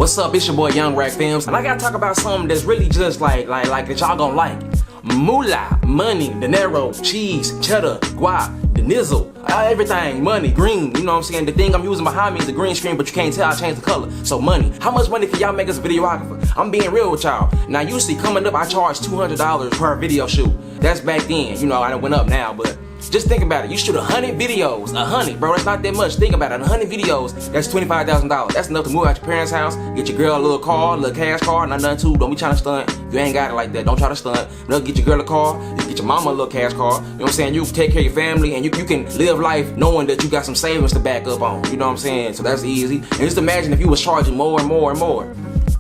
What's up? It's your boy Young Rack Films, and I gotta talk about something that's really just like that y'all gonna like. Moolah, money, dinero, cheese, cheddar, guac, the nizzle, everything, money, green, you know what I'm saying? The thing I'm using behind me is the green screen, but you can't tell I changed the color. So money. How much money can y'all make as a videographer? I'm being real with y'all. Now usually coming up, I charge $200 per video shoot. That's back then, you know, I done went up now, but just think about it. You shoot 100 videos, 100, bro. That's not that much. Think about it. 100 videos, that's $25,000. That's enough to move out your parents' house, get your girl a little car, a little cash car, not nothing too. Don't be trying to stunt. You ain't got it like that. Don't try to stunt. Get your girl a car, you get your mama a little cash car. You know what I'm saying? You take care of your family, and you can live life knowing that you got some savings to back up on. You know what I'm saying? So that's easy. And just imagine if you was charging more and more and more.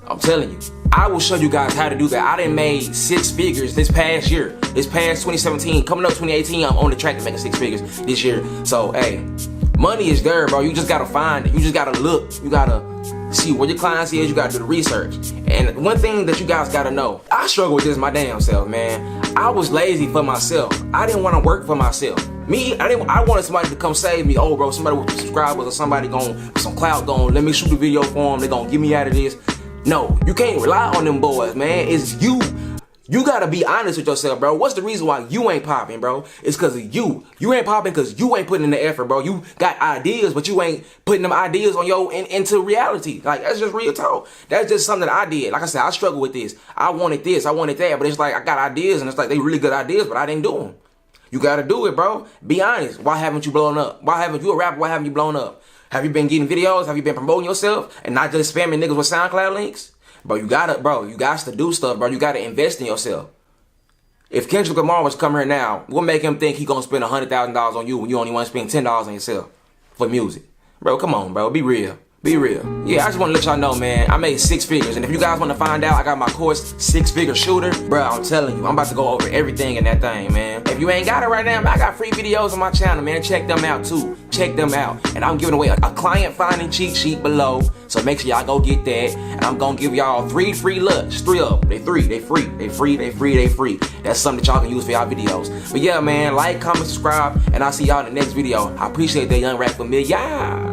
I'm telling you. I will show you guys how to do that. I done made 6 figures this past year. This past 2017, coming up 2018, I'm on the track to making 6 figures this year. So, hey, money is there, bro. You just gotta find it. You just gotta look. You gotta see where your clients is. You gotta do the research. And one thing that you guys gotta know, I struggle with this my damn self, man. I was lazy for myself. I didn't want to work for myself. I wanted somebody to come save me. Oh, bro, somebody with subscribers or somebody with some clout going, let me shoot a video for them. They're gonna get me out of this. No, you can't rely on them boys, man. It's you. You gotta be honest with yourself, bro. What's the reason why you ain't popping, bro? It's because of you. You ain't popping because you ain't putting in the effort, bro. You got ideas, but you ain't putting them ideas on into reality. Like, that's just real talk. That's just something that I did. Like I said, I struggle with this. I wanted this, I wanted that, but it's like I got ideas, and it's like they really good ideas, but I didn't do them. You gotta do it, bro. Be honest. Why haven't you blown up? Why haven't you a rapper? Why haven't you blown up? Have you been getting videos? Have you been promoting yourself and not just spamming niggas with SoundCloud links? Bro, you got to do stuff, bro. You gotta invest in yourself. If Kendrick Lamar was to come here now, what make him think he gonna spend $100,000 on you when you only want to spend $10 on yourself for music? Bro, come on, bro. Be real. Be real. Yeah, I just want to let y'all know, man, I made 6 figures. And if you guys want to find out, I got my course, 6-Figure Shooter. Bro, I'm telling you, I'm about to go over everything in that thing, man. If you ain't got it right now, I got free videos on my channel, man. Check them out, too. Check them out. And I'm giving away a client finding cheat sheet below. So make sure y'all go get that. And I'm going to give y'all 3 free LUTs. 3 of them. They free. They free. They free. They free. They free. That's something that y'all can use for y'all videos. But yeah, man, like, comment, subscribe, and I'll see y'all in the next video. I appreciate that, Young Rack Familiar.